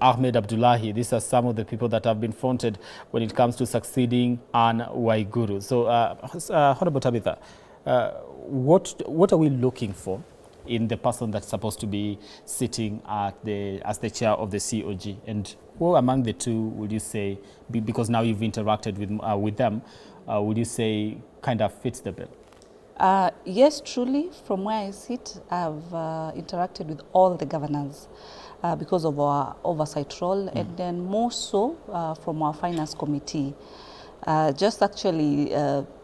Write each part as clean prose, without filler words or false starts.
Ahmed Abdullahi. These are some of the people that have been fronted when it comes to succeeding Anne Waiguru. So, Honorable Tabitha, what are we looking for in the person that's supposed to be sitting at as the chair of the COG? And who among the two would you say, because now you've interacted with them, would you say kind of fits the bill? Yes, truly, from where I sit, I've interacted with all the governors because of our oversight role, and then more so from our finance committee. Just actually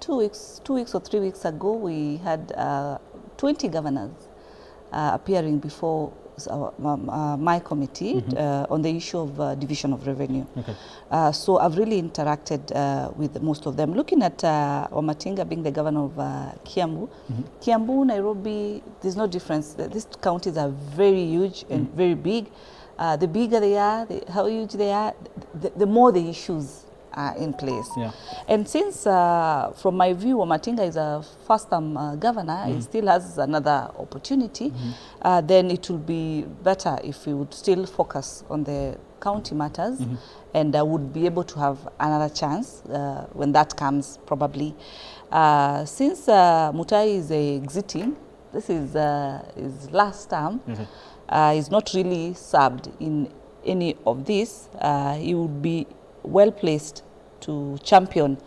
2 weeks or 3 weeks ago, we had 20 governors appearing before my committee on the issue of division of revenue. Okay. So I've really interacted with most of them. Looking at Wamatinga being the governor of Kiambu, Kiambu, Nairobi, there's no difference. These counties are very huge and very big. The bigger they are, how huge they are, the more the issues are in place. Yeah. And since, from my view, Wamatinga is a first-time governor, he still has another opportunity, then it will be better if we would still focus on the county matters, and would be able to have another chance when that comes, probably. Since Mutai is exiting, this is his last term, he's not really served in any of this, he would be well placed to champion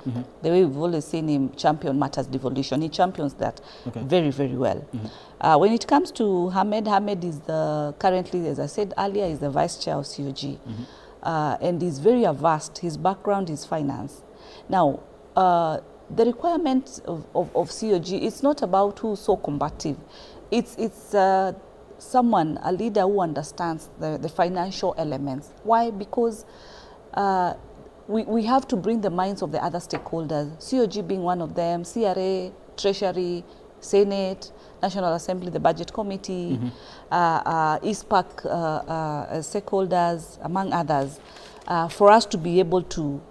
the way we've always seen him champion matters devolution. He champions that very, very well. When it comes to Hamed is currently, as I said earlier, is the vice chair of COG, and he's very averse. His background is finance. Now, the requirement of COG, it's not about who's so combative. It's someone, a leader who understands the financial elements. Why? Because we have to bring the minds of the other stakeholders, COG being one of them, CRA, Treasury, Senate, National Assembly, the Budget Committee, ISPAC stakeholders, among others, for us to be able to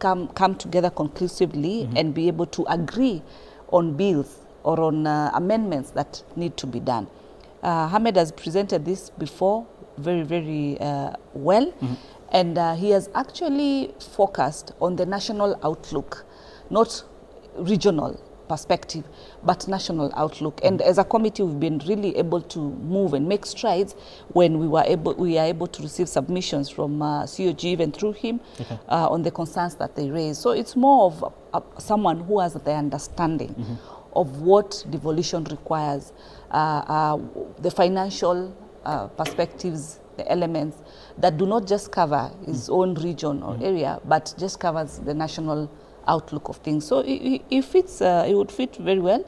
come together conclusively and be able to agree on bills or on amendments that need to be done. Hamed has presented this before very, very well. And he has actually focused on the national outlook, not regional perspective, but national outlook. And as a committee, we've been really able to move and make strides when we are able to receive submissions from COG, even through him, on the concerns that they raise. So it's more of someone who has the understanding of what devolution requires, the financial perspectives, the elements that do not just cover his own region or area, but just covers the national outlook of things. So it would fit very well,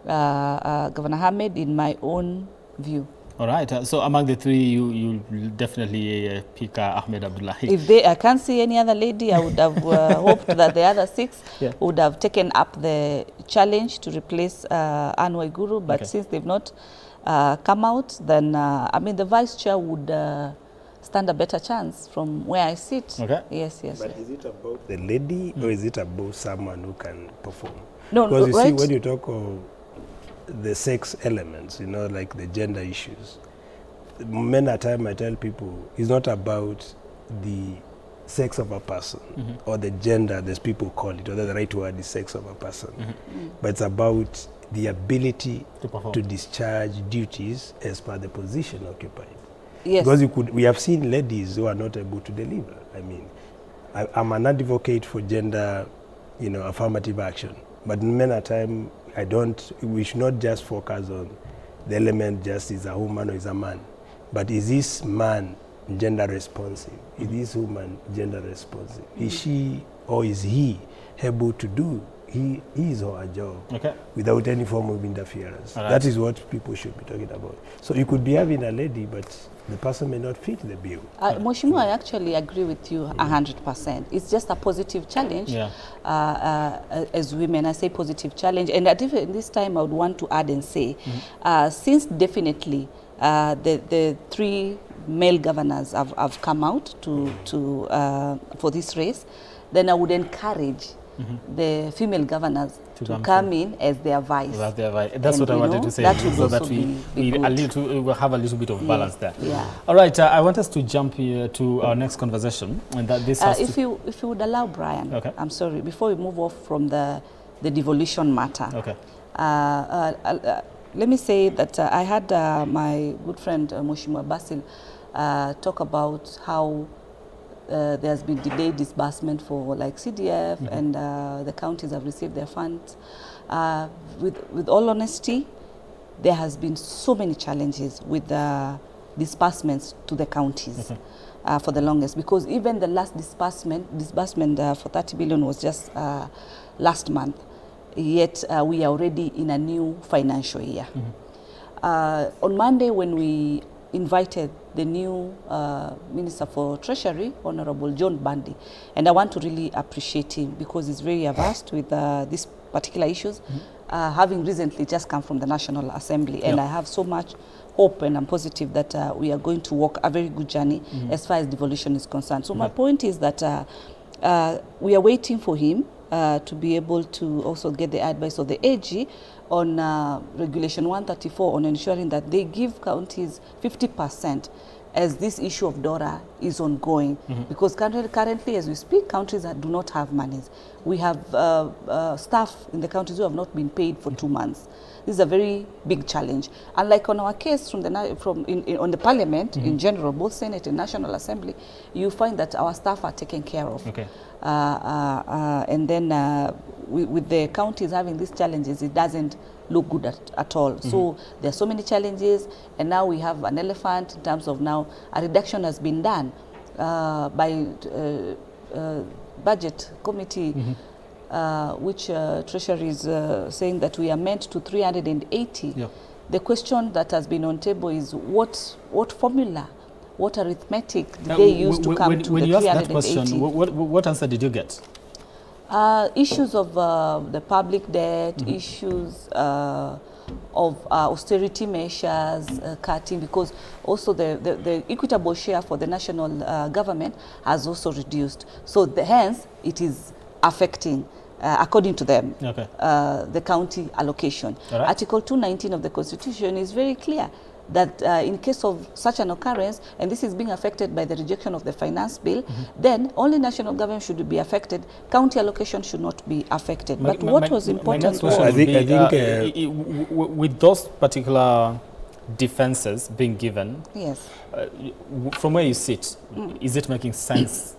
Governor Hamed, in my own view. All right. So among the three, you definitely pick Ahmed Abdullahi. If I can't see any other lady, I would have hoped that the other six would have taken up the challenge to replace Anne Waiguru. But since they've not come out, then I mean the vice chair would stand a better chance from where I sit. Okay. Yes. But is it about the lady or is it about someone who can perform? No, because you see, when you talk of the sex elements, you know, like the gender issues, many a time I tell people it's not about the sex of a person or the gender, as people call it, or the right word is sex of a person, but it's about the ability to discharge duties as per the position occupied. Yes. Because we have seen ladies who are not able to deliver. I mean, I'm an advocate for gender, affirmative action, but many a time we should not just focus on the element just is a woman or is a man, but is this man gender responsive? Is this woman gender responsive? Is she or is he able to do his or her job without any form of interference? Right. That is what people should be talking about. So you could be having a lady, but the person may not fit the bill. Mheshimiwa, I actually agree with you 100%. It's just a positive challenge. As women, I say positive challenge. And at this time, I would want to add and say, since definitely the three male governors have come out for this race, then I would encourage the female governors to come in as their vice. That's what I wanted to say. That would so that also we will have a little bit of balance there. Yeah. All right. I want us to jump here to our next conversation, and that this has if you would allow, Brian. Okay. I'm sorry. Before we move off from the devolution matter. Okay. Let me say that I had my good friend Mheshimiwa Basil talk about how there's been delayed disbursement for like CDF and the counties have received their funds. With all honesty, there has been so many challenges with the disbursements to the counties for the longest, because even the last disbursement for 30 billion was just last month, yet we are already in a new financial year. On Monday, when we invited the new Minister for Treasury, Honorable John Bundy, and I want to really appreciate him because he's very averse with these particular issues, having recently just come from the National Assembly, and I have so much hope and I'm positive that we are going to walk a very good journey as far as devolution is concerned. So my point is that we are waiting for him to be able to also get the advice of the AG on Regulation 134 on ensuring that they give counties 50% as this issue of DORA is ongoing. Because currently, as we speak, countries that do not have monies. We have staff in the countries who have not been paid for 2 months. This is a very big challenge. Unlike on our case on the Parliament in general, both Senate and National Assembly, you find that our staff are taken care of. And then with the counties having these challenges, it doesn't look good at all. So there are so many challenges, and now we have an elephant in terms of now a reduction has been done by budget committee, which Treasury is saying that we are meant to 380. The question that has been on table is what formula, what arithmetic did they use to come to the 380? When you asked that question, what answer did you get? Issues of the public debt, issues of austerity measures, cutting, because also the equitable share for the national government has also reduced. So hence, it is affecting, according to them, the county allocation. Article 219 of the Constitution is very clear that in case of such an occurrence, and this is being affected by the rejection of the finance bill, then only national government should be affected. County allocation should not be affected. But what was important was... I think with those particular defenses being given, from where you sit, is it making sense?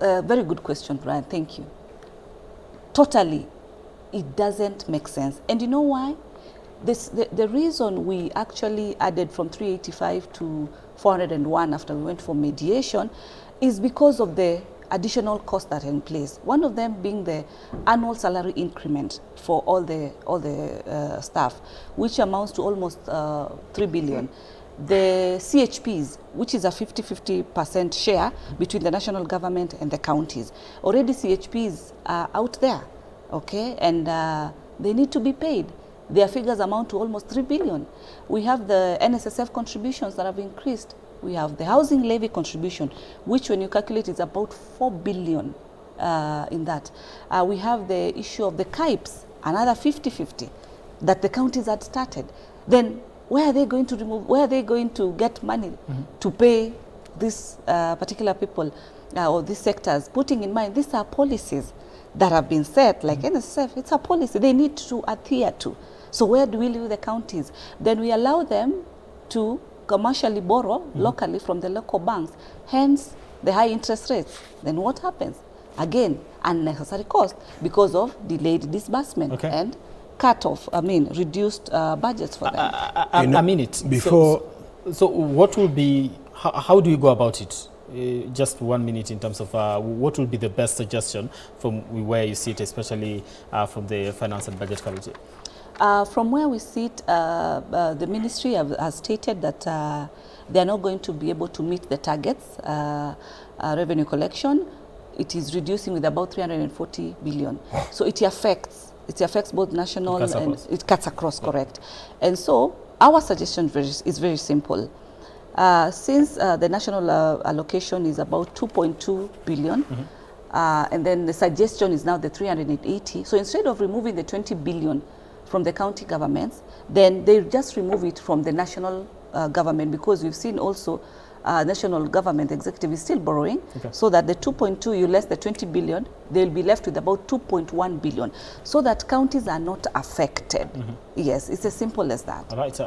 Very good question, Brian. Thank you. Totally, it doesn't make sense. And you know why? The reason we actually added from 385 to 401 after we went for mediation is because of the additional costs that are in place. One of them being the annual salary increment for all the staff, which amounts to almost 3 billion. The CHPs, which is a 50-50% share between the national government and the counties. Already CHPs are out there, and they need to be paid. Their figures amount to almost 3 billion. We have the NSSF contributions that have increased. We have the housing levy contribution, which when you calculate is about 4 billion in that. We have the issue of the KIPES, another 50-50 that the counties had started. Then where are they going to remove, where are they going to get money to pay these particular people or these sectors, putting in mind these are policies that have been set, like NSSF, it's a policy they need to adhere to. So where do we leave the counties? Then we allow them to commercially borrow locally from the local banks, hence the high interest rates. Then what happens? Again, unnecessary cost because of delayed disbursement and reduced budgets for them. A minute. Before. So what will be, how do you go about it? Just 1 minute in terms of what will be the best suggestion from where you sit, especially from the Finance and Budget Committee? From where we sit, the ministry has stated that they are not going to be able to meet the targets, revenue collection. It is reducing with about 340 billion. So it affects both national and it cuts across, correct. And so our suggestion is very simple. Since the national allocation is about 2.2 billion, and then the suggestion is now the 380. So instead of removing the 20 billion from the county governments, then they just remove it from the national government, because we've seen also national government executive is still borrowing, so that the 2.2, you less the 20 billion, they'll be left with about 2.1 billion, so that counties are not affected. Yes, it's as simple as that. All right,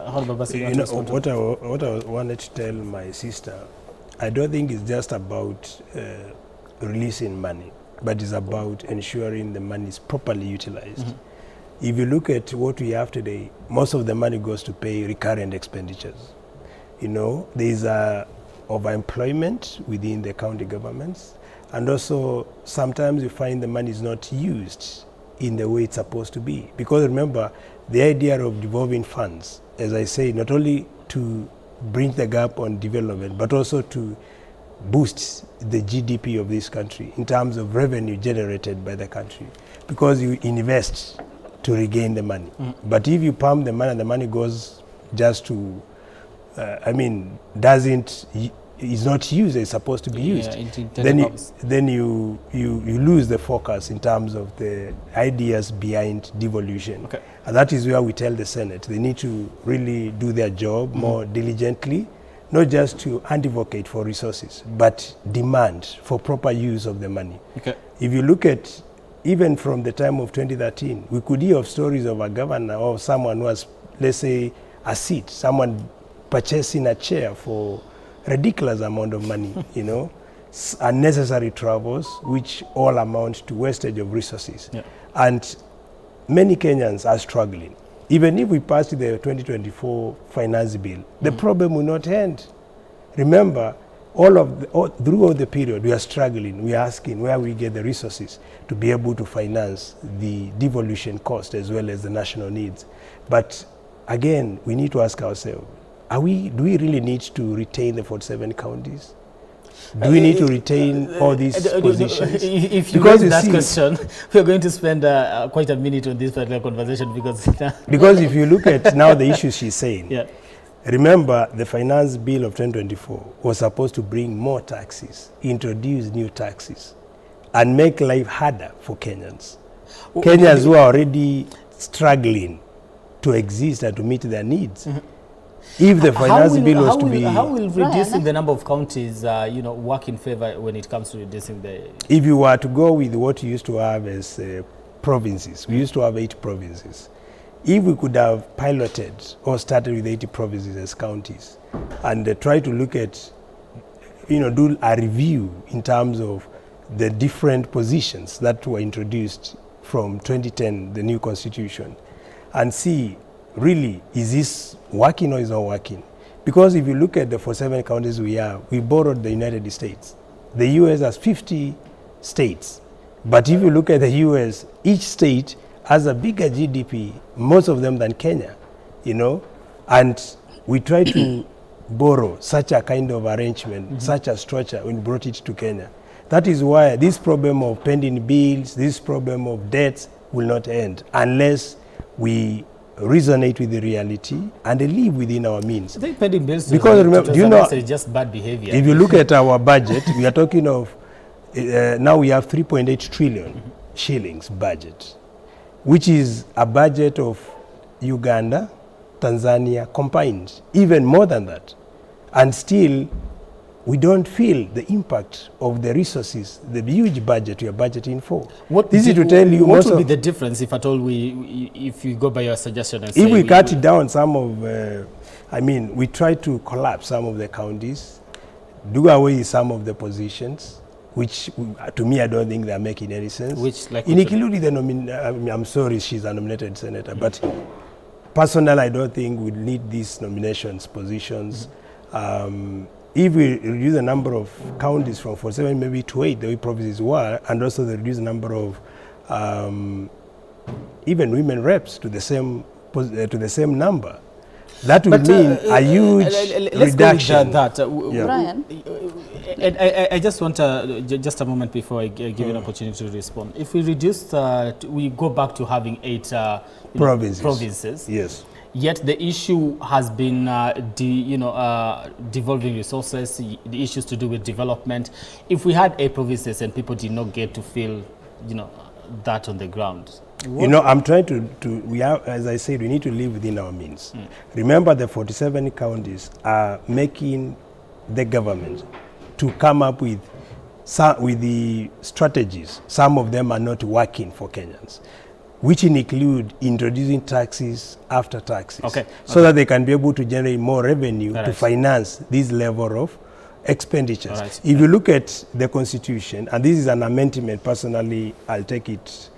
you know, what I wanted to tell my sister, I don't think it's just about releasing money, but it's about ensuring the money is properly utilized. If you look at what we have today, most of the money goes to pay recurrent expenditures. You know, there's overemployment within the county governments, and also sometimes you find the money is not used in the way it's supposed to be. Because remember, the idea of devolving funds, as I say, not only to bridge the gap on development, but also to boost the GDP of this country in terms of revenue generated by the country, because you invest to regain the money. But if you pump the money and the money goes just to is not used as it's supposed to be used, then you lose the focus in terms of the ideas behind devolution. And that is where we tell the Senate they need to really do their job more diligently, not just to advocate for resources, but demand for proper use of the money. If you look at, even from the time of 2013, we could hear of stories of a governor or someone who has, let's say, a seat, someone purchasing a chair for ridiculous amount of money, you know, unnecessary travels, which all amount to wastage of resources. And many Kenyans are struggling. Even if we pass the 2024 finance bill, the problem will not end. Remember, throughout the period, we are struggling. We are asking where we get the resources to be able to finance the devolution cost as well as the national needs. But again, we need to ask ourselves, do we really need to retain the 47 counties? Do we need to retain all these positions? If you raise that question, we're going to spend quite a minute on this particular conversation, because if you look at now the issues she's saying, remember the finance bill of 2024 was supposed to bring more taxes, introduce new taxes, and make life harder for Kenyans. Kenyans who are already struggling to exist and to meet their needs. If the finance bill was to be... How will reducing the number of counties work in favor when it comes to reducing the... If you were to go with what you used to have as provinces, we used to have 8 provinces. If we could have piloted or started with 80 provinces as counties and try to look at, do a review in terms of the different positions that were introduced from 2010, the new constitution, and see, really, is this working or is not working? Because if you look at the 47 counties we have, we borrowed the United States. The US has 50 states. But if you look at the US, each state has a bigger GDP, most of them than Kenya, and we try to borrow such a kind of arrangement, such a structure, when we brought it to Kenya. That is why this problem of pending bills, this problem of debts will not end unless we resonate with the reality and live within our means. I think pending bills, because remember, it's just bad behavior. If you look at our budget, we are talking of now we have 3.8 trillion shillings budget, which is a budget of Uganda, Tanzania combined, even more than that. And still, we don't feel the impact of the resources, the huge budget we are budgeting for. What would be the difference, if at all, if you go by your suggestion? And if we cut it down, some of, we try to collapse some of the counties, do away with some of the positions, which to me I don't think they are making any sense. Which, like, including I'm sorry, she's a nominated senator, but personally I don't think we need these nominations positions. If we reduce the number of counties from 47 maybe to 8, the way provinces were, and also the reduce the number of even women reps to the same number, that would mean a huge reduction. Brian? I just want just a moment before I give you an opportunity to respond. If we reduce, we go back to having 8 provinces. Yes. Yet the issue has been, devolving resources, the issues to do with development. If we had 8 provinces and people did not get to feel, that on the ground. I'm trying we have, as I said, we need to live within our means. Remember, the 47 counties are making the government to come up with the strategies. Some of them are not working for Kenyans, which include introducing taxes after taxes, so that they can be able to generate more revenue to finance this level of expenditures. If you look at the Constitution, and this is an amendment, personally, I'll take it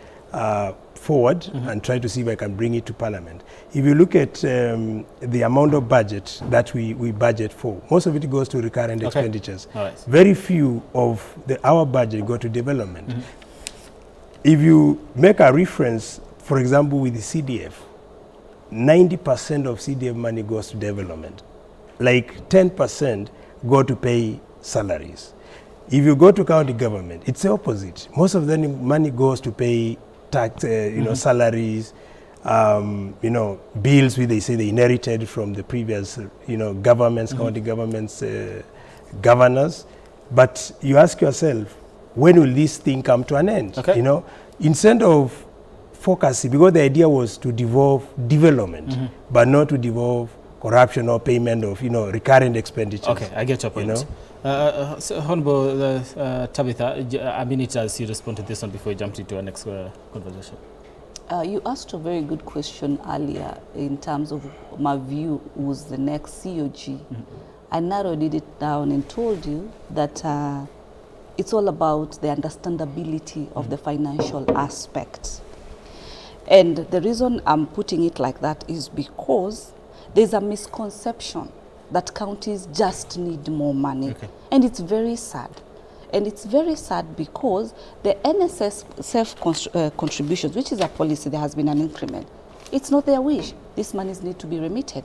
forward and try to see if I can bring it to Parliament. If you look at the amount of budget that we budget for, most of it goes to recurrent expenditures. Very few of our budget go to development. If you make a reference, for example, with the CDF, 90% of CDF money goes to development. Like 10% go to pay salaries. If you go to county government, it's the opposite. Most of the money goes to pay tax, salaries, bills which they say they inherited from the previous, governments, county governments, governors. But you ask yourself, when will this thing come to an end? Instead of focusing, because the idea was to devolve development, but not to devolve corruption or payment of, recurrent expenditures. Okay, I get your point. So, Honorable Tabitha, I mean it as you respond to this one before we jump into our next conversation. You asked a very good question earlier in terms of my view was the next COG. I narrowed it down and told you that it's all about the understandability of the financial aspects. And the reason I'm putting it like that is because there's a misconception that counties just need more money. And it's very sad. And it's very sad because the NSS self-contributions, which is a policy, there has been an increment. It's not their wish. These monies need to be remitted.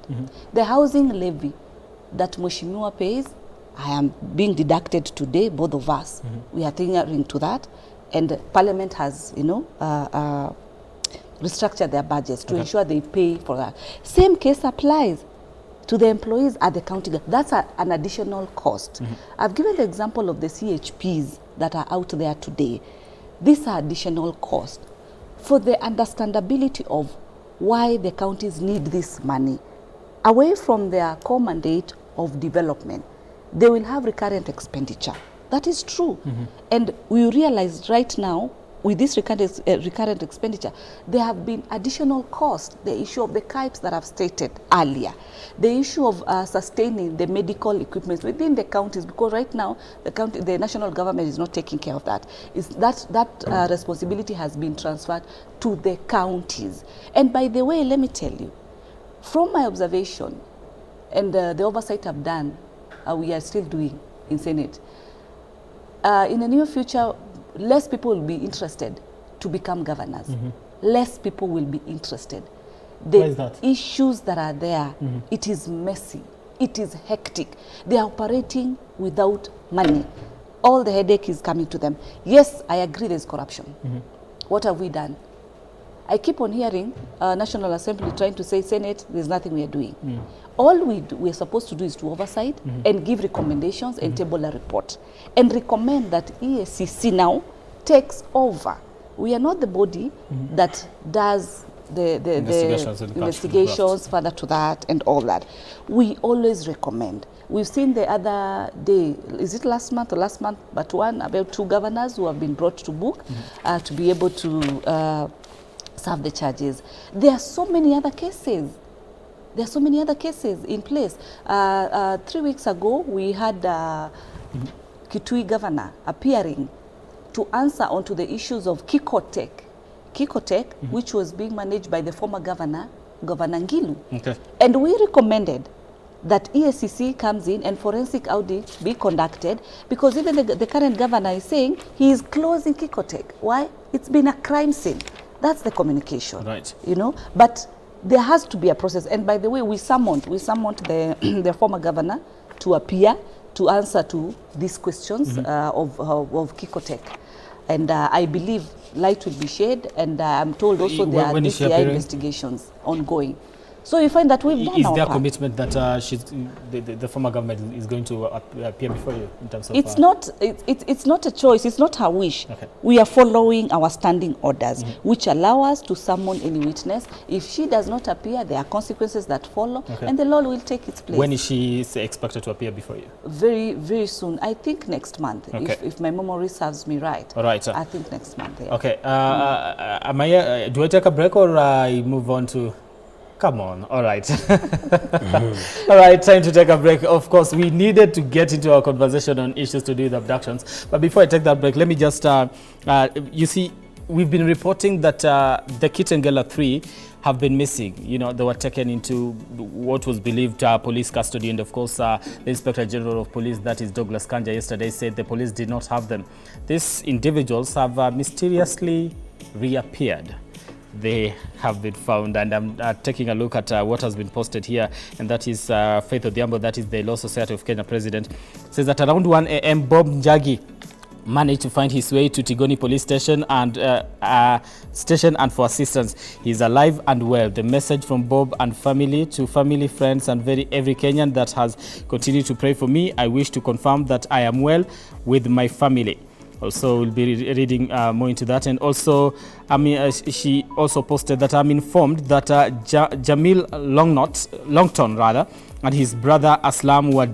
The housing levy that Mheshimiwa pays, I am being deducted today, both of us. We are thinking to that. And Parliament has, restructured their budgets to ensure they pay for that. Same case applies to the employees at the county. That's an additional cost. I've given the example of the CHPs that are out there today. These are additional costs. For the understandability of why the counties need this money, away from their core mandate of development, they will have recurrent expenditure. That is true. And we realize right now, with this recurrent expenditure, there have been additional costs. The issue of the KIPES that I've stated earlier, the issue of sustaining the medical equipment within the counties, because right now the national government is not taking care of that. That responsibility has been transferred to the counties. And by the way, let me tell you, from my observation and the oversight I've done, we are still doing in Senate, in the near future, less people will be interested to become governors. Less people will be interested. Why is that? Issues that are there, it is messy, it is hectic. They are operating without money. All the headache is coming to them. Yes, I agree there's corruption. What have we done? I keep on hearing National Assembly trying to say, Senate, there's nothing we are doing. All we're supposed to do is to oversight and give recommendations and table a report and recommend that EACC now takes over. We are not the body that does the investigations further to that and all that. We always recommend. We've seen the other day, is it last month or last month, but about 2 governors who have been brought to book to be able to serve the charges. There are so many other cases. There are so many other cases in place. 3 weeks ago, we had Kitui governor appearing to answer onto the issues of Kikotech, which was being managed by the former governor, Governor Ngilu. And we recommended that EACC comes in and forensic audit be conducted, because even the current governor is saying he is closing Kikotech. Why? It's been a crime scene. That's the communication, but there has to be a process. And by the way, we summoned the former governor to appear to answer to these questions of Kikotech. And I believe light will be shed, and I'm told also there are DCI investigations ongoing. So you find that we've done Is our there a part. commitment that the former government is going to appear before you in terms of... It's not a choice. It's not her wish. Okay. We are following our standing orders, which allow us to summon any witness. If she does not appear, there are consequences that follow, and the law will take its place. When is she expected to appear before you? Very, very soon. I think next month, Okay. if my memory serves me right. All right. I think next month. Yeah. Okay. Do I take a break or I move on to... Come on. All right. All right. Time to take a break. Of course, we needed to get into our conversation on issues to do with abductions. But before I take that break, let me just, you see, we've been reporting that the Kitengela 3 have been missing. You know, they were taken into what was believed police custody. And of course, the Inspector General of Police, that is Douglas Kanja, yesterday said the police did not have them. These individuals have mysteriously reappeared. They have been found, and I'm taking a look at what has been posted here, and that is Faith Odhiambo, that is the Law Society of Kenya president, says that around 1 a.m. Bob Njagi managed to find his way to Tigoni police station and for assistance. He's alive and well. The message from Bob and family to family, friends, and every Kenyan that has continued to pray for me. I wish to confirm that I am well with my family. Also, we'll be reading more into that. And also, she also posted that I'm informed that Jamil Longton, and his brother Aslam were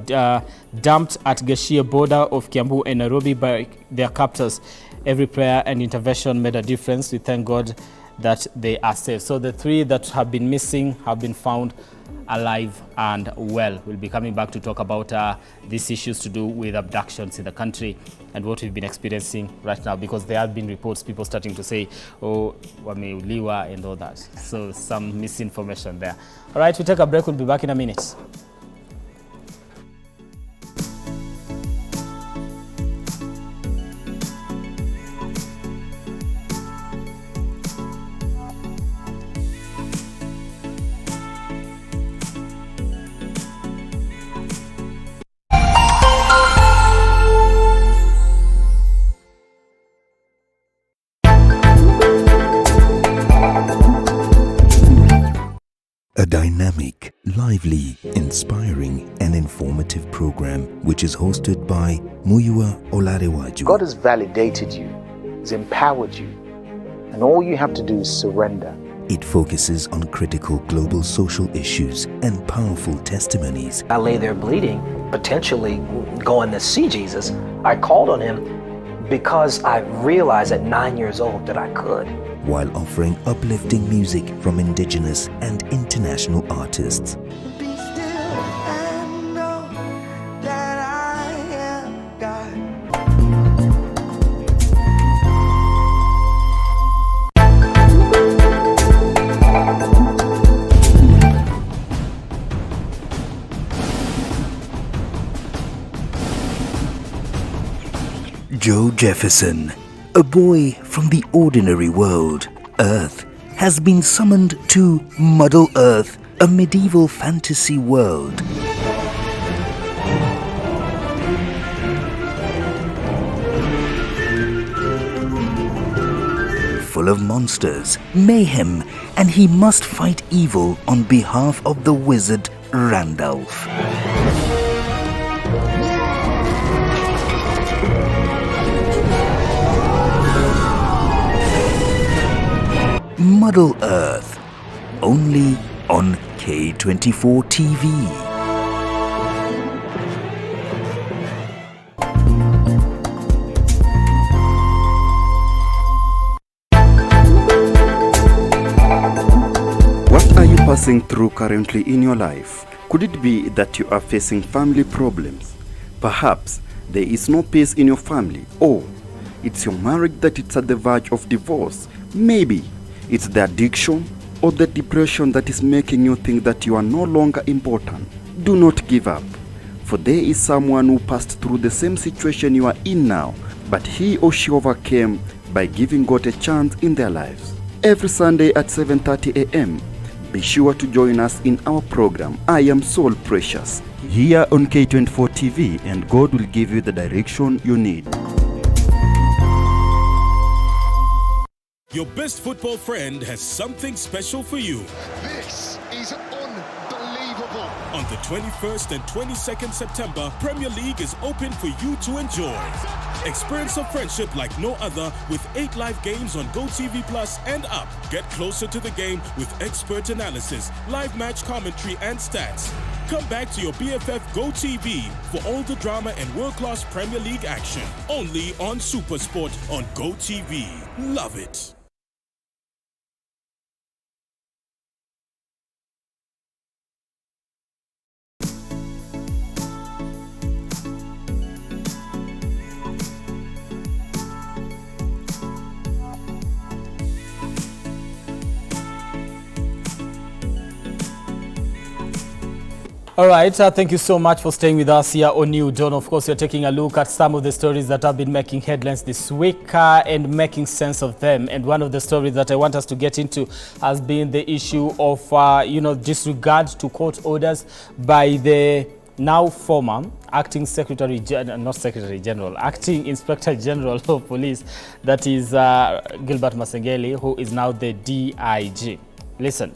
dumped at Gashia border of Kiambu and Nairobi by their captors. Every prayer and intervention made a difference. We thank God that they are safe. So the 3 that have been missing have been found alive and well. We'll be coming back to talk about these issues to do with abductions in the country and what we've been experiencing right now, because there have been reports, people starting to say, oh, wameuliwa and all that. So some misinformation there. All right, we take a break. We'll be back in a minute. A dynamic, lively, inspiring, and informative program which is hosted by Muyiwa Olarewaju. God has validated you, has empowered you, and all you have to do is surrender. It focuses on critical global social issues and powerful testimonies. I lay there bleeding, potentially going to see Jesus. I called on him because I realized at 9 years old that I could. While offering uplifting music from indigenous and international artists. Be still and know that I am God. Joe Jefferson, a boy from the ordinary world, Earth, has been summoned to Muddle Earth, a medieval fantasy world. Full of monsters, mayhem, and he must fight evil on behalf of the wizard Randolph. Muddle Earth, only on K24 TV. What are you passing through currently in your life? Could it be that you are facing family problems? Perhaps there is no peace in your family, or it's your marriage that is at the verge of divorce. Maybe it's the addiction or the depression that is making you think that you are no longer important. Do not give up, for there is someone who passed through the same situation you are in now, but he or she overcame by giving God a chance in their lives. Every Sunday at 7:30 a.m., be sure to join us in our program, I Am Soul Precious, here on K24 TV, and God will give you the direction you need. Your best football friend has something special for you. This is the 21st and 22nd September, Premier League is open for you to enjoy. Experience a friendship like no other with 8 live games on GoTV Plus and up. Get closer to the game with expert analysis, live match commentary and stats. Come back to your BFF GoTV for all the drama and world-class Premier League action. Only on SuperSport on GoTV. Love it. All right, thank you so much for staying with us here on New Dawn. Of course, you're taking a look at some of the stories that have been making headlines this week and making sense of them. And one of the stories that I want us to get into has been the issue of, disregard to court orders by the now former acting Inspector General of Police, that is Gilbert Masengeli, who is now the DIG. Listen,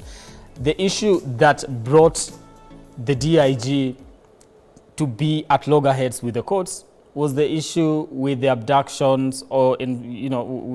the issue that brought the DIG to be at loggerheads with the courts was the issue with the abductions, or we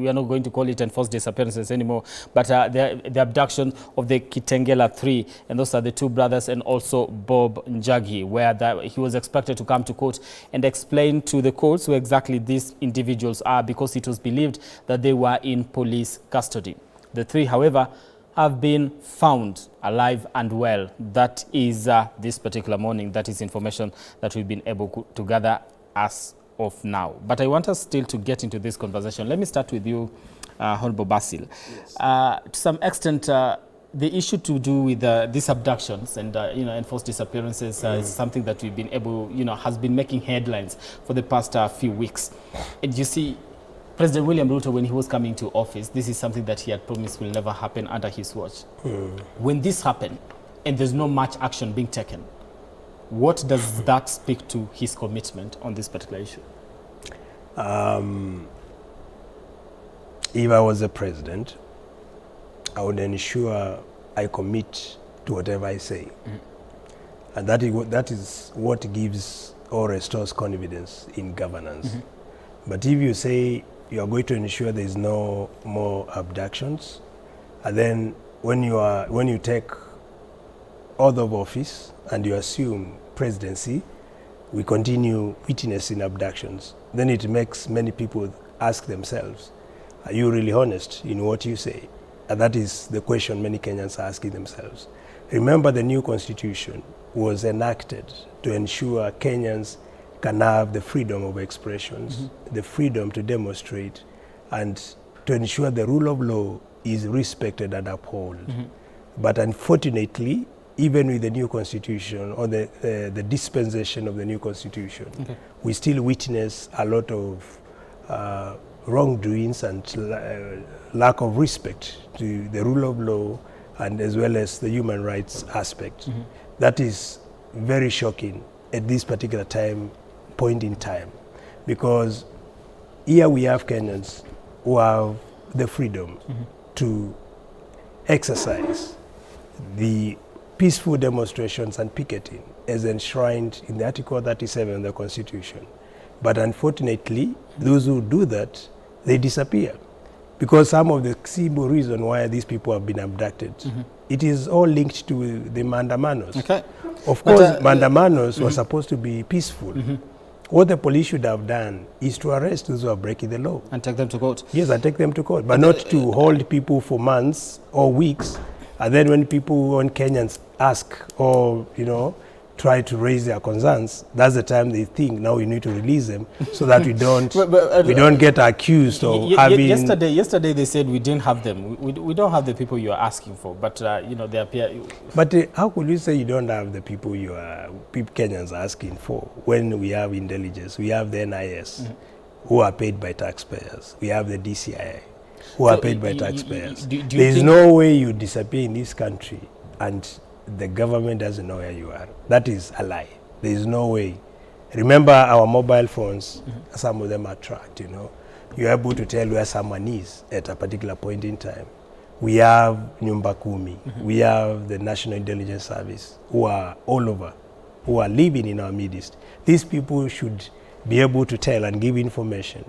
are not going to call it enforced disappearances anymore, but the abduction of the Kitengela 3, and those are the 2 brothers, and also Bob Njagi, where he was expected to come to court and explain to the courts who exactly these individuals are, because it was believed that they were in police custody. The 3, however, have been found alive and well. That is this particular morning. That is information that we've been able to gather as of now. But I want us still to get into this conversation. Let me start with you, Honorable Basil. Yes. To some extent, the issue to do with these abductions and enforced disappearances is something that we've been able, has been making headlines for the past few weeks. And you see, President William Ruto, when he was coming to office, this is something that he had promised will never happen under his watch. When this happened, and there's no much action being taken, what does that speak to his commitment on this particular issue? If I was the president, I would ensure I commit to whatever I say. And that is what gives or restores confidence in governance. But if you say you are going to ensure there is no more abductions, and then when you take oath of office and you assume presidency, we continue witnessing abductions, then it makes many people ask themselves, are you really honest in what you say? And that is the question many Kenyans are asking themselves. Remember, the new constitution was enacted to ensure Kenyans can have the freedom of expressions, the freedom to demonstrate, and to ensure the rule of law is respected and upheld. But unfortunately, even with the new constitution, or the dispensation of the new constitution, we still witness a lot of wrongdoings and lack of respect to the rule of law, and as well as the human rights aspect. That is very shocking at this particular point in time, because here we have Kenyans who have the freedom to exercise the peaceful demonstrations and picketing as enshrined in the Article 37 of the Constitution. But unfortunately, those who do that, they disappear. Because some of the simple reason why these people have been abducted, it is all linked to the mandamanos. Of course, mandamanos were supposed to be peaceful. What the police should have done is to arrest those who are breaking the law. And take them to court. Yes, and take them to court, but not to hold people for months or weeks. And then when Kenyans ask or, try to raise their concerns, that's the time they think, now we need to release them so that we don't get accused of having... Yesterday they said we didn't have them. We don't have the people you are asking for, but, they appear... But how could you say you don't have the people Kenyans are asking for when we have intelligence, we have the NIS, who are paid by taxpayers, we have the DCI, who are paid by taxpayers. There is no way you disappear in this country and the government doesn't know where you are. That is a lie. There is no way. Remember our mobile phones, some of them are tracked, You're able to tell where someone is at a particular point in time. We have Nyumba Kumi. We have the National Intelligence Service, who are all over who are living in our midst. These people should be able to tell and give information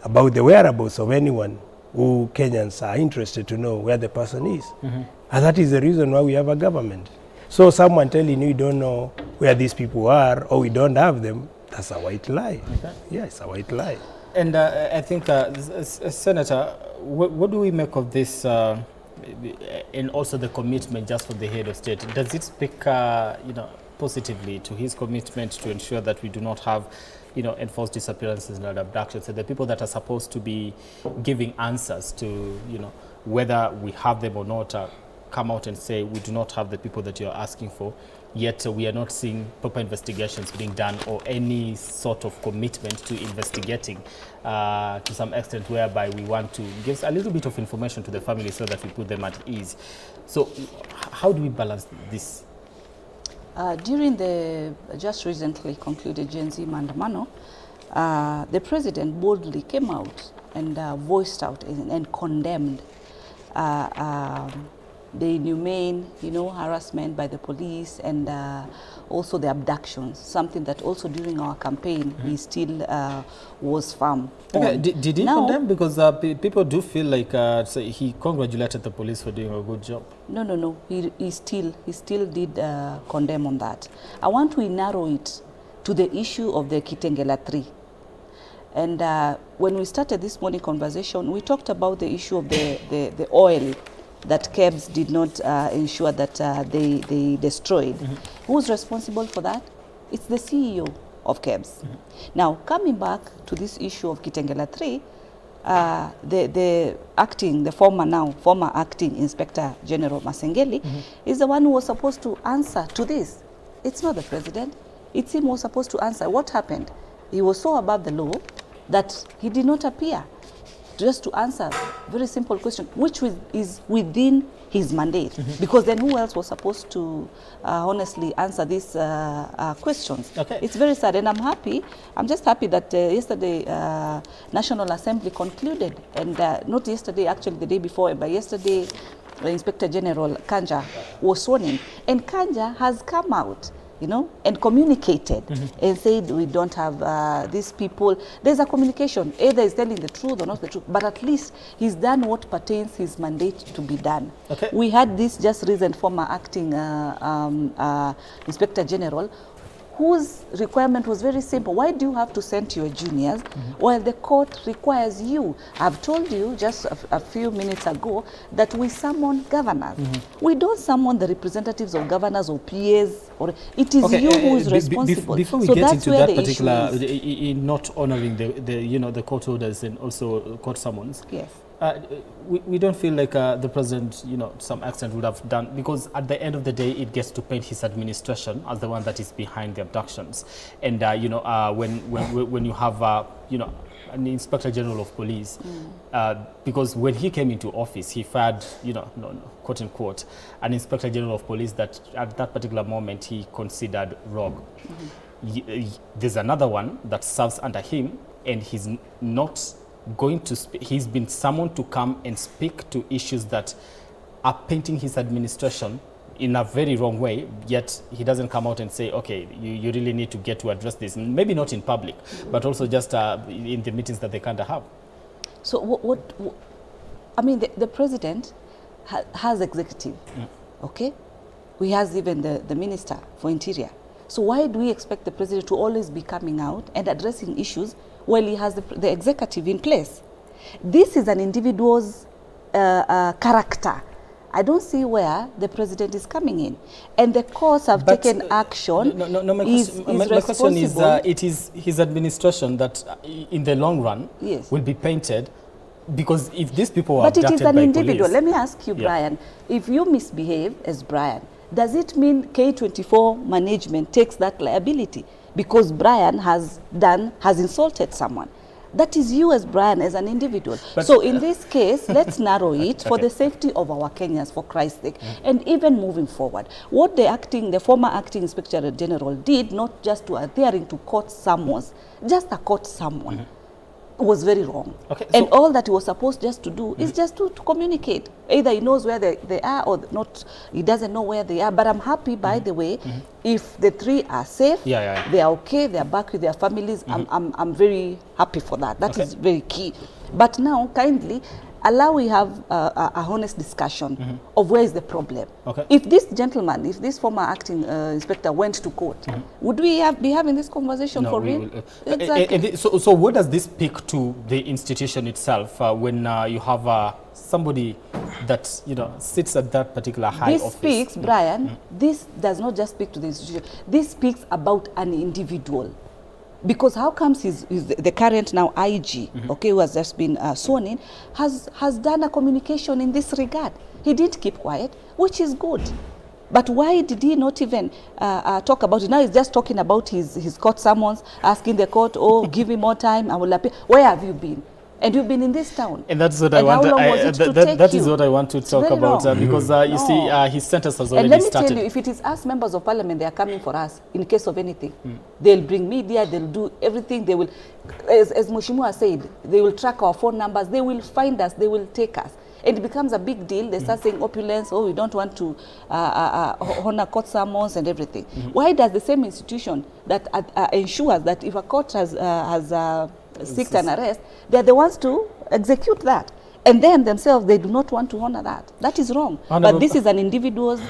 about the whereabouts of anyone who Kenyans are interested to know where the person is. And that is the reason why we have a government. So someone telling you don't know where these people are or we don't have them, that's a white lie. Okay. Yeah, it's a white lie. And I think, Senator, what do we make of this and also the commitment just for the head of state? Does it speak positively to his commitment to ensure that we do not have enforced disappearances and abductions, and the people that are supposed to be giving answers to whether we have them or not come out and say we do not have the people that you're asking for, yet we are not seeing proper investigations being done or any sort of commitment to investigating to some extent, whereby we want to give a little bit of information to the family so that we put them at ease. So how do we balance this? During the just recently concluded Gen Z Maandamano, the president boldly came out and voiced out and condemned the inhumane, harassment by the police and also the abductions, something that also during our campaign he still was firm on. Did he condemn? Because people do feel like he congratulated the police for doing a good job. No. He still did condemn on that. I want to narrow it to the issue of the Kitengela 3. And when we started this morning conversation, we talked about the issue of the oil that KEBS did not ensure that they destroyed. Who's responsible for that? It's the CEO of KEBS. Now, coming back to this issue of Kitengela 3, the former acting Inspector General Masengeli is the one who was supposed to answer to this. It's not the president. It's him who was supposed to answer. What happened? He was so above the law that he did not appear just to answer very simple question, which is within his mandate. Because then who else was supposed to honestly answer these questions? Okay. It's very sad, and I'm just happy that yesterday National Assembly concluded, and not yesterday, actually the day before, but yesterday Inspector General Kanja was sworn in, and Kanja has come out and communicated and said we don't have these people. There's a communication, either he's telling the truth or not the truth, but at least he's done what pertains his mandate to be done. Okay. We had this just recent former acting Inspector General whose requirement was very simple. Why do you have to send to your juniors while the court requires you? I've told you just a few minutes ago that we summon governors. We don't summon the representatives of governors or PAs. It is you who is responsible. Before we get into that particular, in not honoring the court orders and also court summons. Yes. We don't feel like the president, to some extent would have done, because at the end of the day, it gets to paint his administration as the one that is behind the abductions. And, when you have, an Inspector General of Police, because when he came into office, he fired, quote unquote, an Inspector General of Police that at that particular moment he considered rogue. There's another one that serves under him, and he's not going to he's been summoned to come and speak to issues that are painting his administration in a very wrong way, yet he doesn't come out and say, okay, you really need to get to address this, maybe not in public, but also just in the meetings that they kind of have. So what I mean, the president has executive, okay? He has even the minister for interior. So why do we expect the president to always be coming out and addressing issues while he has the executive in place? This is an individual's character. I don't see where the president is coming in. And the courts have taken action. My question is, it is his administration that in the long run will be painted, because if these people are abducted by police... But it is an individual. Let me ask you, Brian, if you misbehave as Brian, does it mean K24 management takes that liability? Because Brian has insulted someone. That is you as Brian, as an individual. But so in this case, let's narrow it for the safety of our Kenyans, for Christ's sake, and even moving forward. What the former acting Inspector General did, not just to adhering to court summons, just a court summon. was very wrong. Okay, and so- all that he was supposed just to do is just to communicate. Either he knows where they are or not, he doesn't know where they are. But I'm happy, by the way, if the three are safe, they are okay, they are back with their families, I'm very happy for that. That is very key. But now, kindly, allow we have a honest discussion of where is the problem. Okay. If this gentleman, if this former acting inspector went to court, would we be having this conversation for real? Exactly. So what does this speak to the institution itself when you have somebody that, you know, sits at that particular high This office? speaks, Brian, this does not just speak to the institution. This speaks about an individual. Because how comes the current now IG, okay, who has just been sworn in, has done a communication in this regard. He didn't keep quiet, which is good. But why did he not even talk about it? Now he's just talking about his court summons, asking the court, oh, give me more time, I will appeal. Where have you been? And you've been in this town. And that's what and I want. How long was it to take that is you? what I want to talk very about wrong. because you see, his sentence has already And let me started. tell you, if it is us members of parliament, they are coming for us in case of anything. They'll bring media, they'll do everything. They will, as Mheshimiwa said, they will track our phone numbers, they will find us, they will take us. And it becomes a big deal. They start saying opulence, oh, we don't want to honor court summons and everything. Why does the same institution that ensures that if a court has seeked an arrest, they're the ones to execute that? And then themselves, they do not want to honor that. That is wrong. But this is an individual's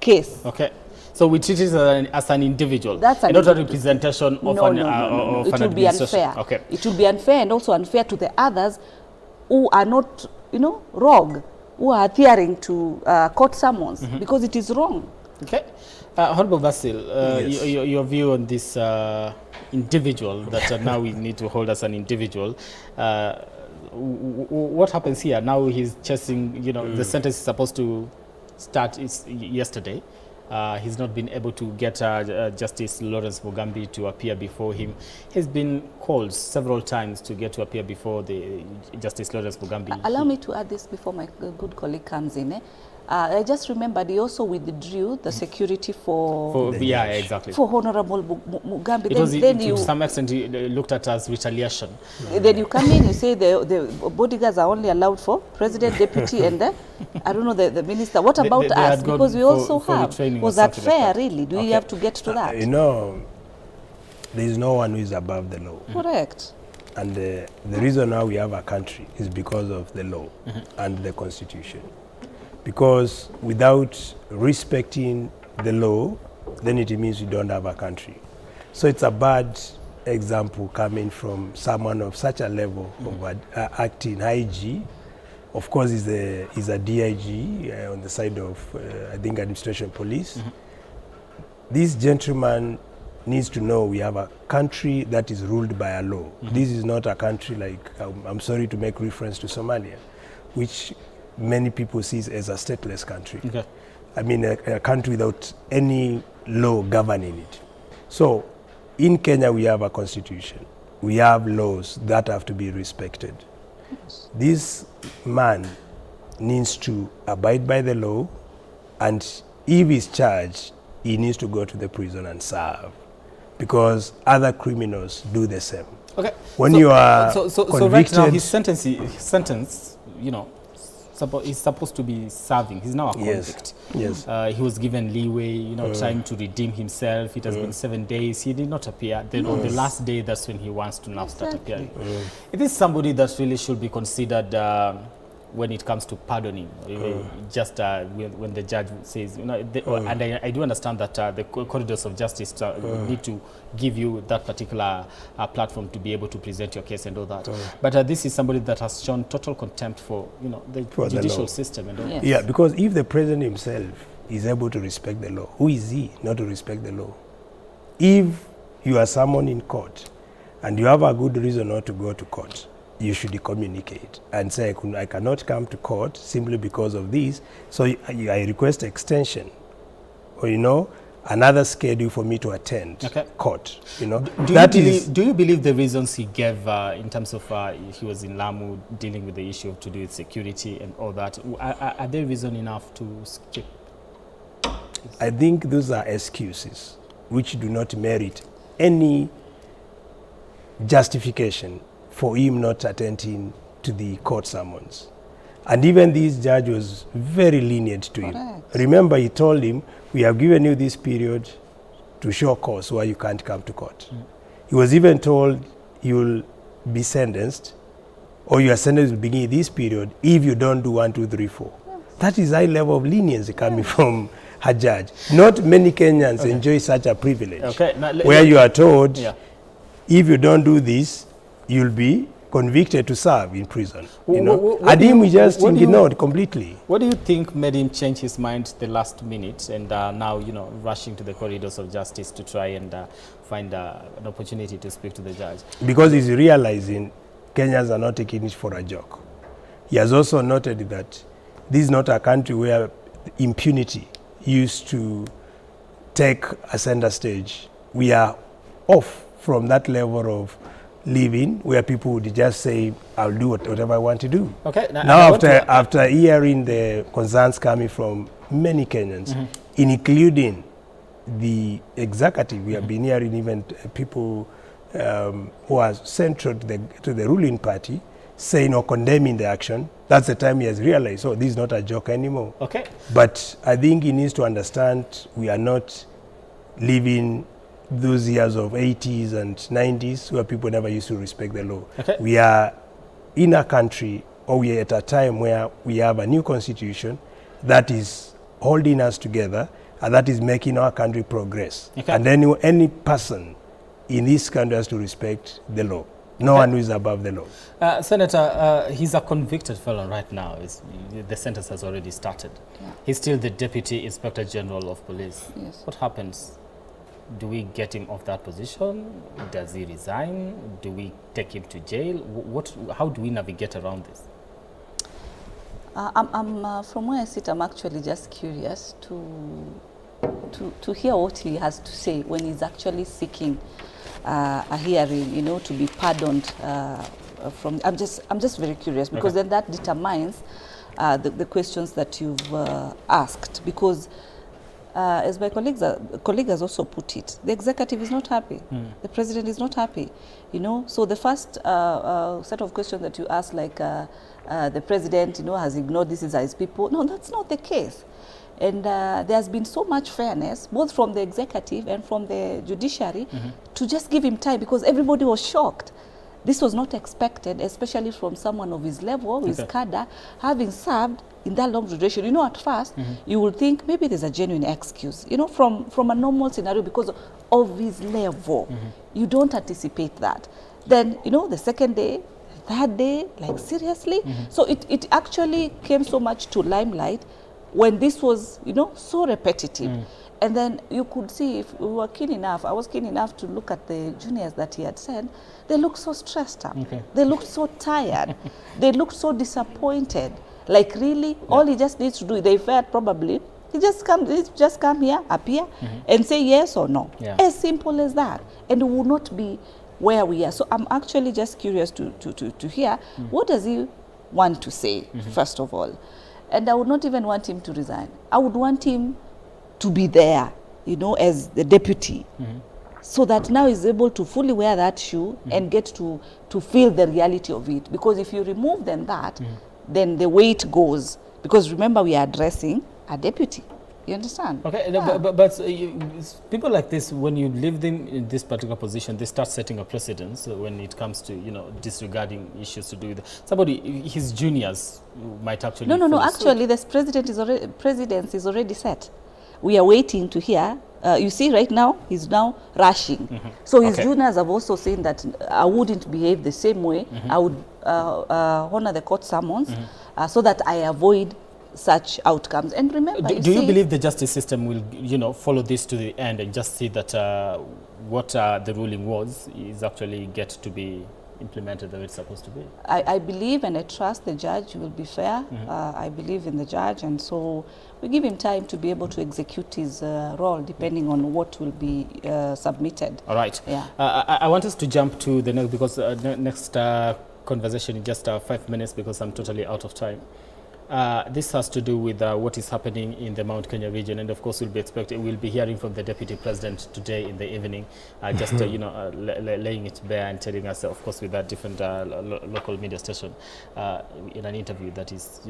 case. Okay. So we treat it as an individual, That's an not a individual. representation of No, an, no, no, no. of It an will be administration. unfair. Okay. It will be unfair and also unfair to the others who are not, you know, rogue, who are adhering to court summons because it is wrong. Okay. Honorable Basil, Yes. your view on this individual that now we need to hold as an individual. What happens here? Now he's chasing, you know, the sentence is supposed to start yesterday. He's not been able to get Justice Lawrence Mugambi to appear before him. He's been called several times to get to appear before the Justice Lawrence Mugambi. Allow me to add this before my good colleague comes in. I just remembered he also withdrew the security for exactly. for Honorable Mugambi. It was then to some extent he looked at as retaliation. Then you come in, you say the bodyguards are only allowed for president, deputy, and I don't know, the minister. What about they us? had gone Because we also for have. retraining or Was that something like fair, that. really? Do we Okay. have to get to that? You know, there is no one who is above the law. Correct. And the reason why we have a country is because of the law and the constitution. Because without respecting the law, then it means we don't have a country. So it's a bad example coming from someone of such a level of acting IG. Of course, he's a DIG on the side of, I think, administration police. This gentleman needs to know we have a country that is ruled by a law. This is not a country like, I'm sorry to make reference to Somalia, which many people see as a stateless country. Okay. I mean, a country without any law governing it. So, in Kenya, we have a constitution. We have laws that have to be respected. This man needs to abide by the law, and if he's charged, he needs to go to the prison and serve, because other criminals do the same. Okay. When so, you are so convicted, right now his sentence, you know, is supposed to be serving. He's now a convict. Yes. He was given leeway, you know, trying to redeem himself. It has been 7 days. He did not appear. Then on the last day, that's when he wants to now start appearing. It is somebody that really should be considered when it comes to pardoning. Just when the judge says, you know, and I do understand that the corridors of justice need to give you that particular platform to be able to present your case and all that. But this is somebody that has shown total contempt for, you know, the judicial system and all that. Yeah, because if the president himself is able to respect the law, who is he not to respect the law? If you are someone in court and you have a good reason not to go to court, you should communicate and say, I cannot come to court simply because of this, so I request extension, or, you know, another schedule for me to attend court. You know, do you believe the reasons he gave in terms of he was in Lamu dealing with the issue of to do with security and all that, are they reason enough to skip? I think those are excuses which do not merit any justification for him not attending to the court summons. And even this judge was very lenient to him. Correct. Remember, he told him, we have given you this period to show cause why you can't come to court. He was even told you will be sentenced, or your sentence will begin this period if you don't do 1, 2, 3, 4. That is high level of leniency coming from a judge. Not many Kenyans enjoy such a privilege, where you are told, if you don't do this, you'll be convicted to serve in prison. And him, we just ignored completely. What do you think made him change his mind the last minute and now, rushing to the corridors of justice to try and find an opportunity to speak to the judge? Because he's realizing Kenyans are not taking it for a joke. He has also noted that this is not a country where impunity used to take a center stage. We are off from that level of living where people would just say, I'll do whatever I want to do. Okay. Now after hearing the concerns coming from many Kenyans, including the executive, we have been hearing even people who are central to the ruling party saying or condemning the action. That's the time he has realized, this is not a joke anymore. Okay. But I think he needs to understand we are not living those years of 80s and 90s where people never used to respect the law. Okay. We are in a country, or we are at a time where we have a new constitution that is holding us together and that is making our country progress. Okay. And then any person in this country has to respect the law. No one who is above the law. Senator, he's a convicted felon right now. The sentence has already started. Yeah. He's still the Deputy Inspector General of Police. Yes. What happens? Do we get him off that position? Does he resign? Do we take him to jail? How do we navigate around this? From where I sit, I'm actually just curious to hear what he has to say when he's actually seeking a hearing, to be pardoned from. I'm just very curious because then that determines the questions that you've asked. Because as my colleague has also put it, the executive is not happy. The president is not happy. So the first set of questions that you ask, like the president, has ignored this is his people. No, that's not the case. And there has been so much fairness, both from the executive and from the judiciary, to just give him time, because everybody was shocked. This was not expected, especially from someone of his level, his cadre, having served in that long duration. At first, you will think maybe there's a genuine excuse, from a normal scenario because of his level. You don't anticipate that. Then, the second day, third day, like seriously? So it actually came so much to limelight when this was, so repetitive. And then you could see, if we were keen enough, I was keen enough to look at the juniors that he had sent, they looked so stressed up. They looked so tired. They looked so disappointed. Like really, all he just needs to do, they felt probably, he just come here, appear, and say yes or no. As simple as that. And it will not be where we are. So I'm actually just curious to hear, what does he want to say, first of all? And I would not even want him to resign. I would want him to be there, as the deputy, so that now he's able to fully wear that shoe and get to feel the reality of it. Because if you remove that, then the way it goes, because remember we are addressing a deputy. You understand? Okay, but people like this, when you leave them in this particular position, they start setting a precedence when it comes to, disregarding issues to do with somebody, his juniors might actually... No, actually, this precedence is already set. We are waiting to hear. You see, right now, he's now rushing. So his juniors have also seen that I wouldn't behave the same way. I would honor the court summons so that I avoid such outcomes. And remember, do you believe the justice system will, follow this to the end and just see that what the ruling was is actually get to be implemented the way it's supposed to be? I believe and I trust the judge will be fair. I believe in the judge, and so we give him time to be able to execute his role depending on what will be submitted. All right. Yeah. I want us to jump to the next, because next conversation in just 5 minutes, because I'm totally out of time. This has to do with what is happening in the Mount Kenya region, and of course we'll be hearing from the Deputy President today in the evening, just laying it bare and telling us, of course, with that different local media station, in an interview that is,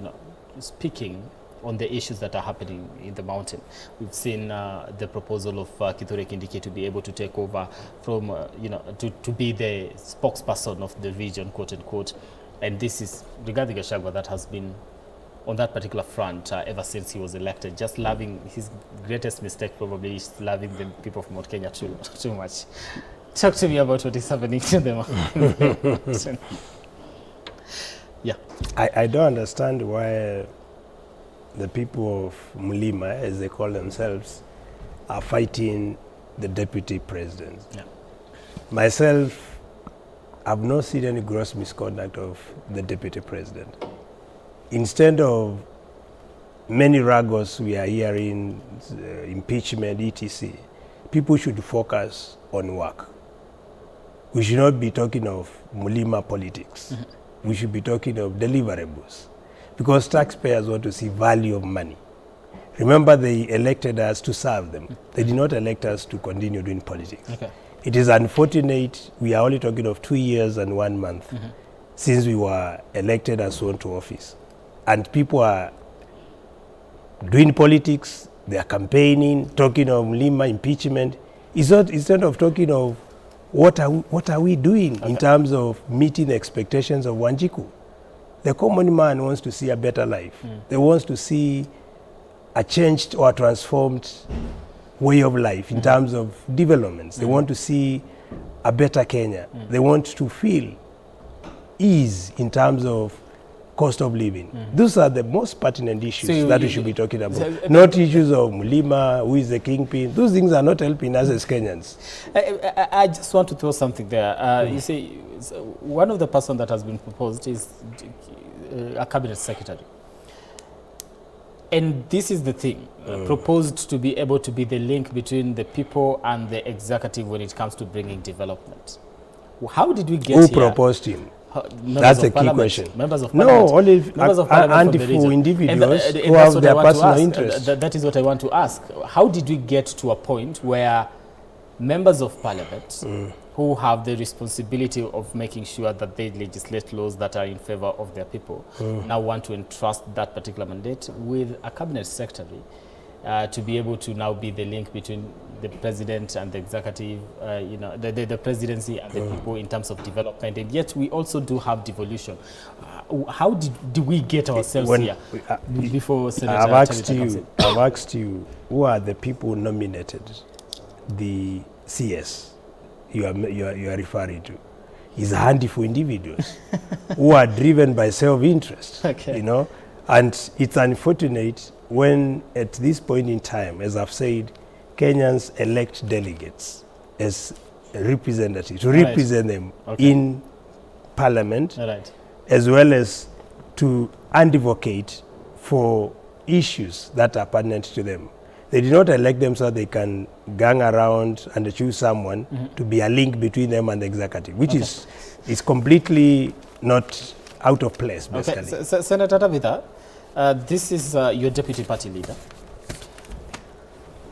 speaking on the issues that are happening in the mountain. We've seen the proposal of Kithure Kindiki to be able to take over from, to be the spokesperson of the region, quote unquote. And this is regarding Gachagua that has been on that particular front ever since he was elected. Just loving, his greatest mistake probably is loving the people of Mount Kenya too much. Talk to me about what is happening to them. Yeah. I don't understand why the people of Mulima, as they call themselves, are fighting the deputy president. Yeah. Myself, I've not seen any gross misconduct of the deputy president. Instead of many ragos we are hearing, impeachment, etc., people should focus on work. We should not be talking of Mulima politics. Mm-hmm. We should be talking of deliverables. Because taxpayers want to see value of money. Remember, they elected us to serve them. They did not elect us to continue doing politics. Okay. It is unfortunate we are only talking of 2 years and 1 month since we were elected and sworn to office. And people are doing politics, they are campaigning, talking of Mulima impeachment. It's not, instead of talking of what are we doing in terms of meeting the expectations of Wanjiku. The common man wants to see a better life. They want to see a changed or transformed way of life in terms of developments. They want to see a better Kenya. They want to feel ease in terms of cost of living. Those are the most pertinent issues that we should be talking about. Not issues of Mulima, who is the kingpin. Those things are not helping us as Kenyans. I just want to throw something there. You see, one of the person that has been proposed is a cabinet secretary. And this is the thing, proposed to be able to be the link between the people and the executive when it comes to bringing development. How did we get here? Who proposed him? That's a key question. Members of parliament. No, only handful individuals who have their personal interests. That is what I want to ask. How did we get to a point where members of parliament who have the responsibility of making sure that they legislate laws that are in favor of their people now want to entrust that particular mandate with a cabinet secretary to be able to now be the link between the president and the executive, the presidency and the people in terms of development, and yet we also do have devolution. How did we get ourselves here? Before Senator I've asked you, who are the people nominated the CS you are referring to? Is a handful individuals who are driven by self-interest, and it's unfortunate when at this point in time, as I've said, Kenyans elect delegates as representatives to represent them in parliament, as well as to advocate for issues that are pertinent to them. They did not elect them so they can gang around and choose someone to be a link between them and the executive, which is completely not out of place, basically. Okay. Senator Tabitha, this is your deputy party leader.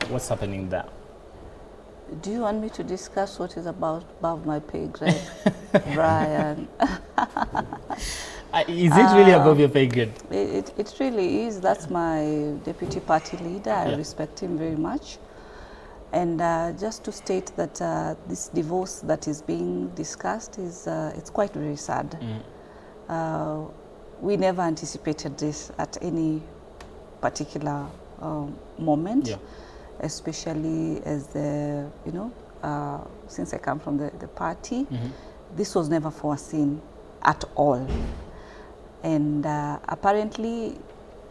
What's happening there? Do you want me to discuss what is above my pay grade, Brian? Is it really above your pay grade? It really is. That's my deputy party leader. I respect him very much. And just to state that this divorce that is being discussed is it's quite very sad. We never anticipated this at any particular moment, especially as the, since I come from the party, this was never foreseen at all. And apparently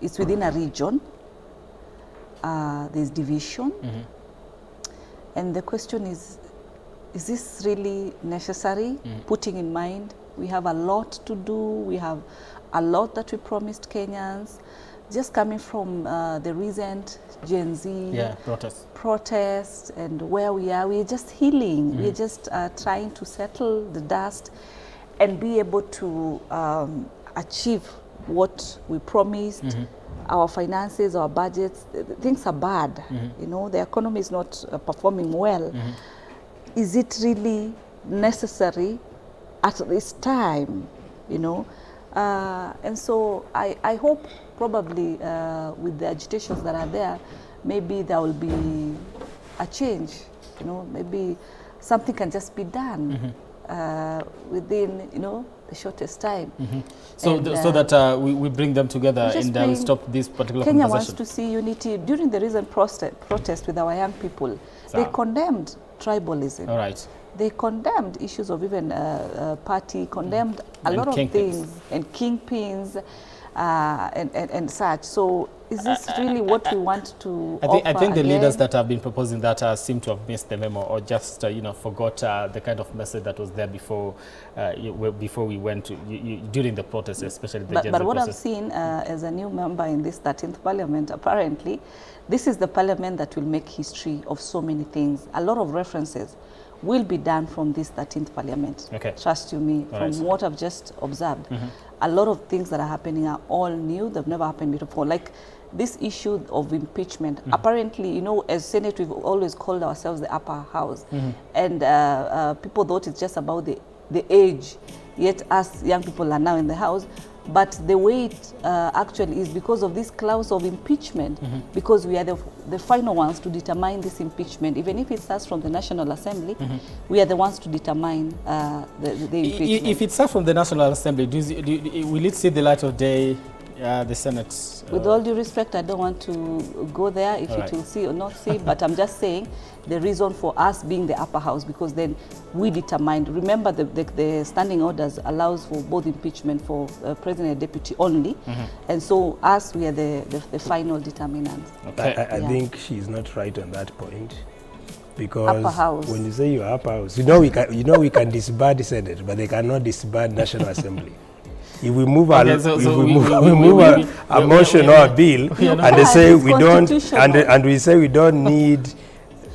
it's within a region, there's division. And the question is this really necessary? Putting in mind, we have a lot to do, we have a lot that we promised Kenyans. Just coming from the recent Gen Z protests and where we are, we're just healing. We're just trying to settle the dust and be able to achieve what we promised. Our finances, our budgets, things are bad. You know, the economy is not performing well. Is it really necessary at this time? You know, and so I hope probably with the agitations that are there, maybe there will be a change. You know, maybe something can just be done within, you know, the shortest time. So, And, so that we bring them together and we stop this particular Kenya conversation. wants to see unity. During the recent protest with our young people, they condemned tribalism. All right. They condemned issues of even party, condemned a lot of things, and kingpins and such. So is this really what we want to offer? I think the again? leaders that have been proposing that seem to have missed the memo, or just you know, forgot the kind of message that was there before before we went to during the protest, especially the Gen Z But what process. I've seen as a new member in this 13th Parliament, apparently, this is the Parliament that will make history of so many things. A lot of references will be done from this 13th Parliament. Okay. Trust you me, All from right. what I've just observed. A lot of things that are happening are all new. They've never happened before. Like this issue of impeachment. Apparently, you know, as Senate, we've always called ourselves the upper house. And people thought it's just about the age. Yet us young people are now in the house. But the way it actually is because of this clause of impeachment, because we are the final ones to determine this impeachment. Even if it starts from the National Assembly, we are the ones to determine the impeachment. If it starts from the National Assembly, will it see the light of day, the Senate? With all due respect, I don't want to go there if it will see or not see, but I'm just saying the reason for us being the upper house, because then we determined. Remember, the standing orders allows for both impeachment for president and deputy only, and so us, we are the final determinants. Okay. I think she's not right on that point, because Upper house. when you say you're upper house, we can disband the Senate, but they cannot disband National Assembly. If we move a motion or a bill, and they say we don't, and we say we don't need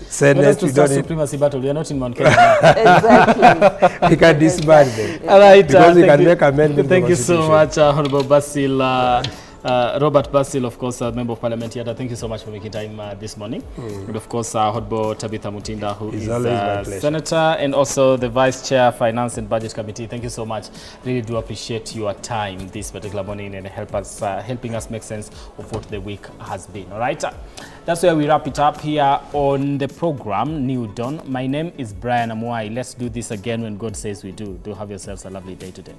Senate, we don't need supremacy battle. We are not in Mount Kenya. Exactly. we can disband them. All right. Because we can make amendments. Thank you so much, Honorable Basil. Robert Basil, of course, Member of Parliament here. Thank you so much for making time this morning. And of course, Honorable Tabitha Mutinda, who is Senator and also the Vice Chair, Finance and Budget Committee. Thank you so much. Really do appreciate your time this particular morning and helping us make sense of what the week has been. All right. That's where we wrap it up here on the program, New Dawn. My name is Brian Amuai. Let's do this again when God says we do. Do have yourselves a lovely day today.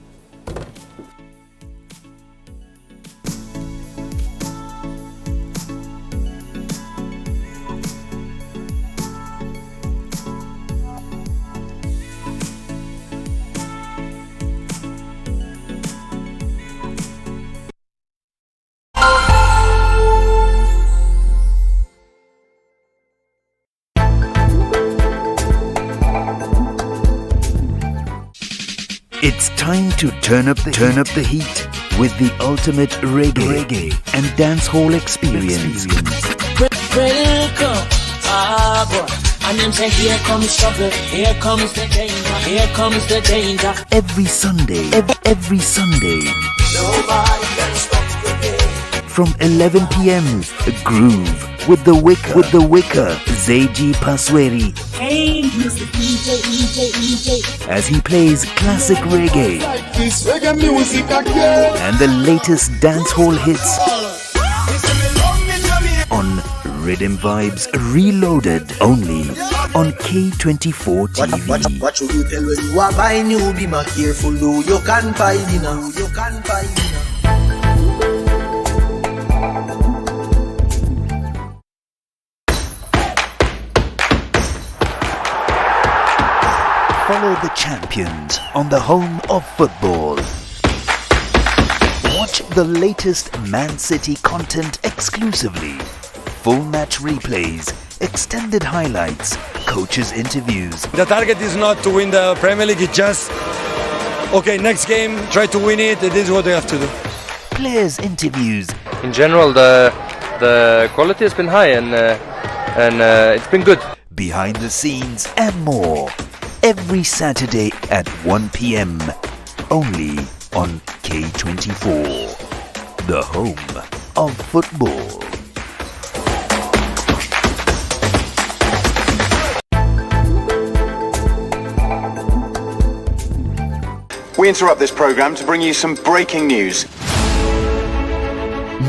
It's time to turn up the heat with the ultimate reggae and dancehall experience. Welcome, and then say here comes trouble, here comes the danger, here comes the danger. Every Sunday, every Sunday. Nobody can stop the day. From 11 p.m. Groove with the Wicker, Zeji Pasweri. Hey, Mr. DJ. As he plays classic reggae Like this reggae music again. and the latest dancehall hits on Rhythm Vibes Reloaded, only on K24 TV. What should you tell when you are buying new? Be more careful, though. You can't buy it now. You can't buy it now. Follow the champions on the home of football. Watch the latest Man City content exclusively. Full match replays, extended highlights, coaches' interviews. The target is not to win the Premier League, it's just, okay, next game, try to win it, this is what we have to do. Players' interviews. In general, the quality has been high and it's been good. Behind the scenes and more. Every Saturday at 1 p.m. only on K24. the home of football. We interrupt this program to bring you some breaking news.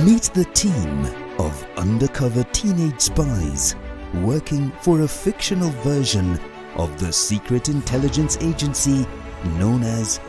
Meet the team of undercover teenage spies working for a fictional version of the secret intelligence agency known as